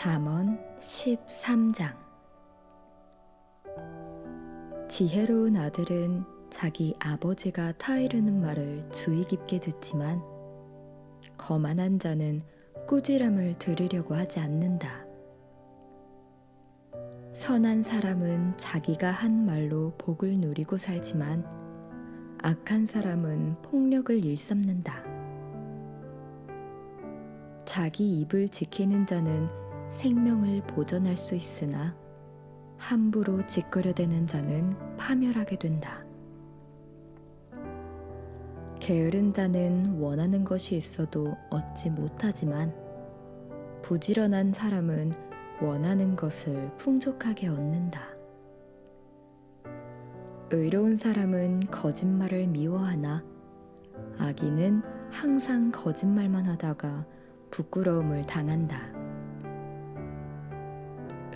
잠언 13장. 지혜로운 아들은 자기 아버지가 타이르는 말을 주의 깊게 듣지만 거만한 자는 꾸지람을 들으려고 하지 않는다. 선한 사람은 자기가 한 말로 복을 누리고 살지만 악한 사람은 폭력을 일삼는다. 자기 입을 지키는 자는 생명을 보전할 수 있으나 함부로 짓거려대는 자는 파멸하게 된다. 게으른 자는 원하는 것이 있어도 얻지 못하지만 부지런한 사람은 원하는 것을 풍족하게 얻는다. 의로운 사람은 거짓말을 미워하나 악인은 항상 거짓말만 하다가 부끄러움을 당한다.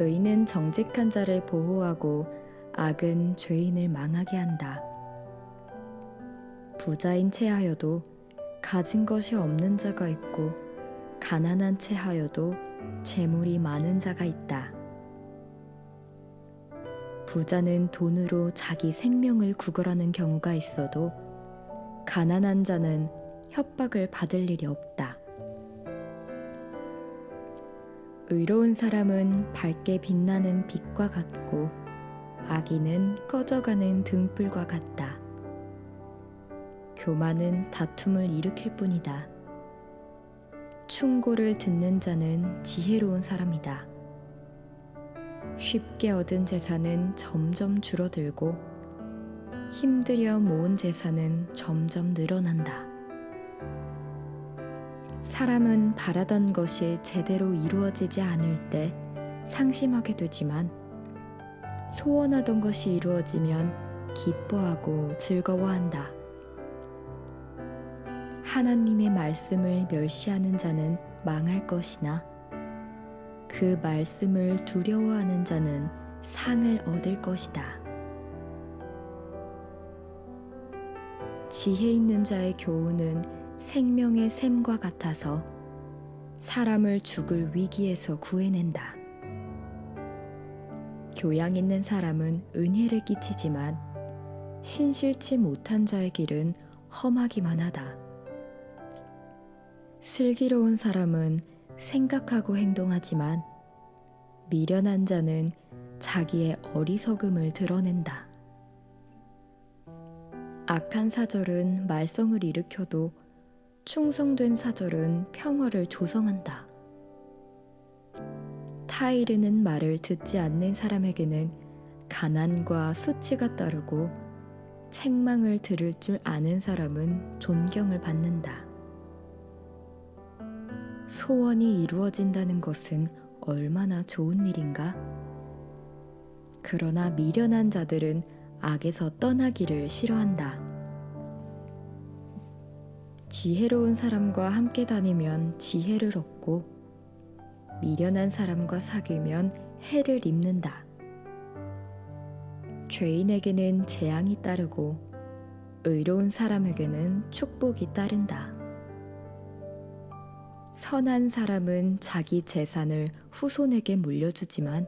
의인은 정직한 자를 보호하고 악은 죄인을 망하게 한다. 부자인 채 하여도 가진 것이 없는 자가 있고 가난한 채 하여도 재물이 많은 자가 있다. 부자는 돈으로 자기 생명을 구걸하는 경우가 있어도 가난한 자는 협박을 받을 일이 없다. 의로운 사람은 밝게 빛나는 빛과 같고 악인은 꺼져가는 등불과 같다. 교만은 다툼을 일으킬 뿐이다. 충고를 듣는 자는 지혜로운 사람이다. 쉽게 얻은 재산은 점점 줄어들고 힘들여 모은 재산은 점점 늘어난다. 사람은 바라던 것이 제대로 이루어지지 않을 때 상심하게 되지만 소원하던 것이 이루어지면 기뻐하고 즐거워한다. 하나님의 말씀을 멸시하는 자는 망할 것이나 그 말씀을 두려워하는 자는 상을 얻을 것이다. 지혜 있는 자의 교훈은 생명의 샘과 같아서 사람을 죽을 위기에서 구해낸다. 교양 있는 사람은 은혜를 끼치지만 신실치 못한 자의 길은 험하기만 하다. 슬기로운 사람은 생각하고 행동하지만 미련한 자는 자기의 어리석음을 드러낸다. 악한 사절은 말썽을 일으켜도 충성된 사절은 평화를 조성한다. 타이르는 말을 듣지 않는 사람에게는 가난과 수치가 따르고 책망을 들을 줄 아는 사람은 존경을 받는다. 소원이 이루어진다는 것은 얼마나 좋은 일인가? 그러나 미련한 자들은 악에서 떠나기를 싫어한다. 지혜로운 사람과 함께 다니면 지혜를 얻고 미련한 사람과 사귀면 해를 입는다. 죄인에게는 재앙이 따르고 의로운 사람에게는 축복이 따른다. 선한 사람은 자기 재산을 후손에게 물려주지만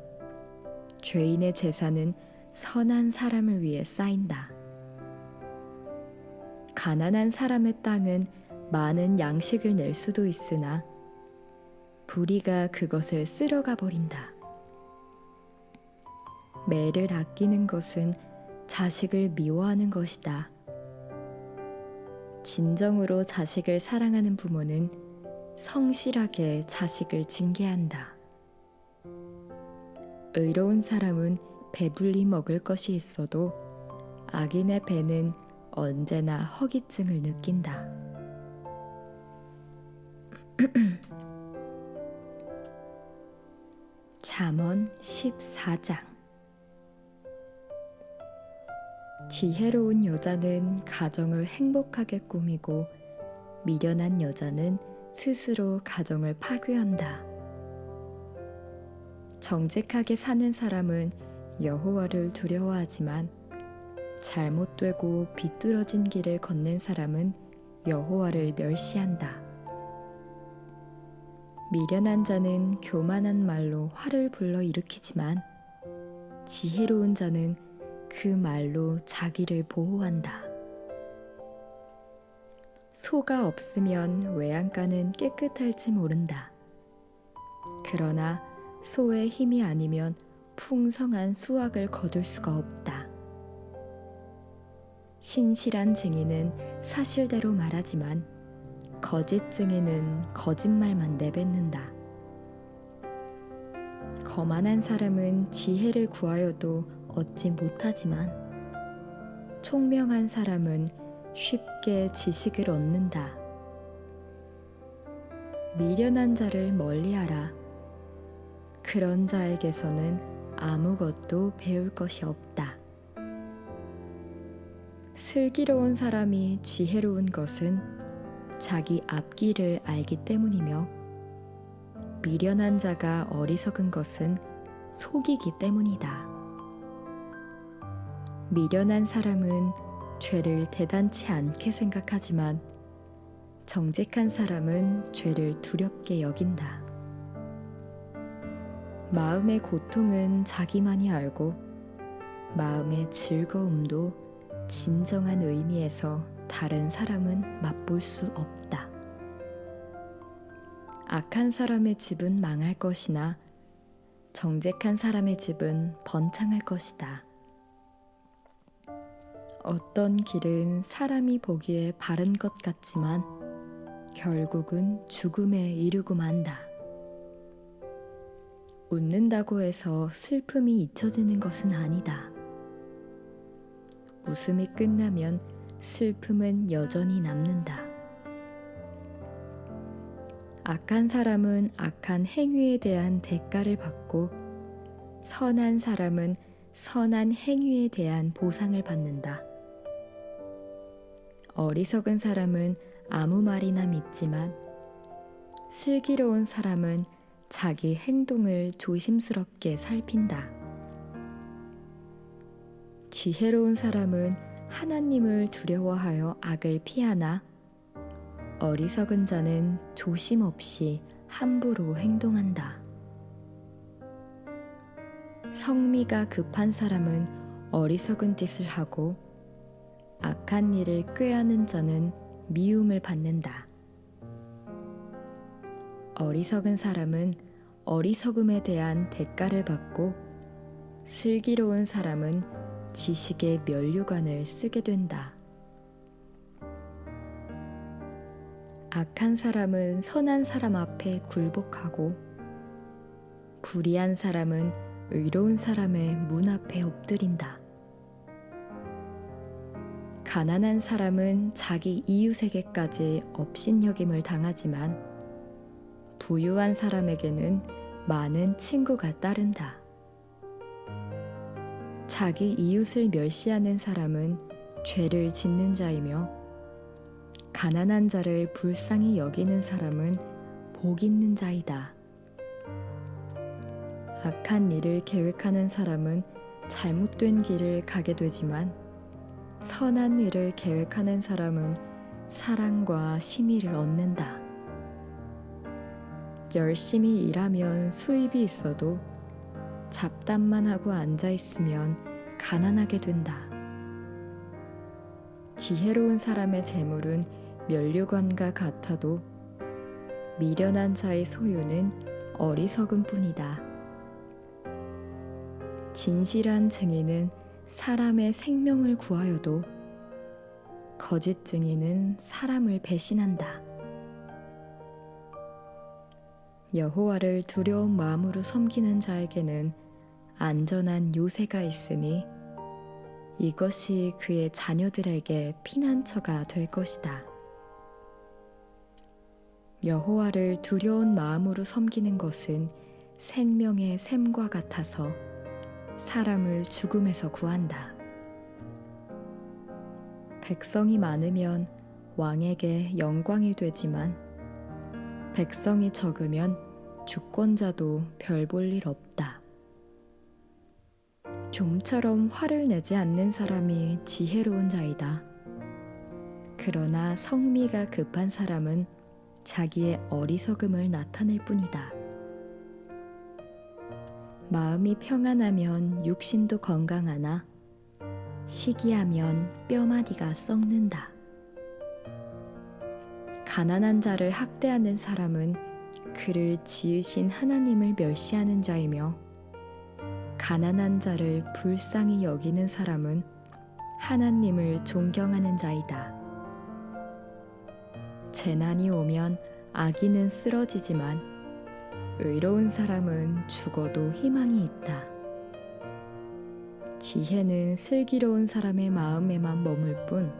죄인의 재산은 선한 사람을 위해 쌓인다. 가난한 사람의 땅은 많은 양식을 낼 수도 있으나 불의가 그것을 쓸어가 버린다. 매를 아끼는 것은 자식을 미워하는 것이다. 진정으로 자식을 사랑하는 부모는 성실하게 자식을 징계한다. 의로운 사람은 배불리 먹을 것이 있어도 악인의 배는 언제나 허기증을 느낀다. 잠언 14장. 지혜로운 여자는 가정을 행복하게 꾸미고 미련한 여자는 스스로 가정을 파괴한다. 정직하게 사는 사람은 여호와를 두려워하지만 잘못되고 비뚤어진 길을 걷는 사람은 여호와를 멸시한다. 미련한 자는 교만한 말로 화를 불러일으키지만 지혜로운 자는 그 말로 자기를 보호한다. 소가 없으면 외양간은 깨끗할지 모른다. 그러나 소의 힘이 아니면 풍성한 수확을 거둘 수가 없다. 신실한 증인은 사실대로 말하지만 거짓 증인은 거짓말만 내뱉는다. 거만한 사람은 지혜를 구하여도 얻지 못하지만 총명한 사람은 쉽게 지식을 얻는다. 미련한 자를 멀리하라. 그런 자에게서는 아무것도 배울 것이 없다. 슬기로운 사람이 지혜로운 것은 자기 앞길을 알기 때문이며 미련한 자가 어리석은 것은 속이기 때문이다. 미련한 사람은 죄를 대단치 않게 생각하지만 정직한 사람은 죄를 두렵게 여긴다. 마음의 고통은 자기만이 알고 마음의 즐거움도 진정한 의미에서 다른 사람은 맛볼 수 없다. 악한 사람의 집은 망할 것이나 정직한 사람의 집은 번창할 것이다. 어떤 길은 사람이 보기에 바른 것 같지만 결국은 죽음에 이르고 만다. 웃는다고 해서 슬픔이 잊혀지는 것은 아니다. 웃음이 끝나면 슬픔은 여전히 남는다. 악한 사람은 악한 행위에 대한 대가를 받고 선한 사람은 선한 행위에 대한 보상을 받는다. 어리석은 사람은 아무 말이나 믿지만 슬기로운 사람은 자기 행동을 조심스럽게 살핀다. 지혜로운 사람은 하나님을 두려워하여 악을 피하나 어리석은 자는 조심 없이 함부로 행동한다. 성미가 급한 사람은 어리석은 짓을 하고 악한 일을 꾀하는 자는 미움을 받는다. 어리석은 사람은 어리석음에 대한 대가를 받고 슬기로운 사람은 지식의 면류관을 쓰게 된다. 악한 사람은 선한 사람 앞에 굴복하고 불의한 사람은 의로운 사람의 문 앞에 엎드린다. 가난한 사람은 자기 이웃에게까지 업신여김을 당하지만 부유한 사람에게는 많은 친구가 따른다. 자기 이웃을 멸시하는 사람은 죄를 짓는 자이며 가난한 자를 불쌍히 여기는 사람은 복 있는 자이다. 악한 일을 계획하는 사람은 잘못된 길을 가게 되지만 선한 일을 계획하는 사람은 사랑과 신의를 얻는다. 열심히 일하면 수입이 있어도 잡담만 하고 앉아있으면 가난하게 된다. 지혜로운 사람의 재물은 면류관과 같아도 미련한 자의 소유는 어리석음 뿐이다. 진실한 증인은 사람의 생명을 구하여도 거짓 증인은 사람을 배신한다. 여호와를 두려운 마음으로 섬기는 자에게는 안전한 요새가 있으니 이것이 그의 자녀들에게 피난처가 될 것이다. 여호와를 두려운 마음으로 섬기는 것은 생명의 샘과 같아서 사람을 죽음에서 구한다. 백성이 많으면 왕에게 영광이 되지만 백성이 적으면 주권자도 별 볼 일 없다. 좀처럼 화를 내지 않는 사람이 지혜로운 자이다. 그러나 성미가 급한 사람은 자기의 어리석음을 나타낼 뿐이다. 마음이 평안하면 육신도 건강하나 시기하면 뼈마디가 썩는다. 가난한 자를 학대하는 사람은 그를 지으신 하나님을 멸시하는 자이며 가난한 자를 불쌍히 여기는 사람은 하나님을 존경하는 자이다. 재난이 오면 악인은 쓰러지지만 의로운 사람은 죽어도 희망이 있다. 지혜는 슬기로운 사람의 마음에만 머물 뿐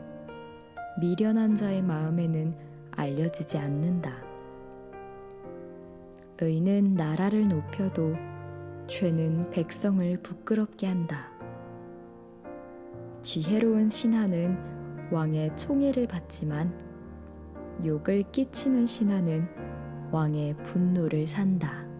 미련한 자의 마음에는 알려지지 않는다. 의는 나라를 높여도 죄는 백성을 부끄럽게 한다. 지혜로운 신하는 왕의 총애를 받지만 욕을 끼치는 신하는 왕의 분노를 산다.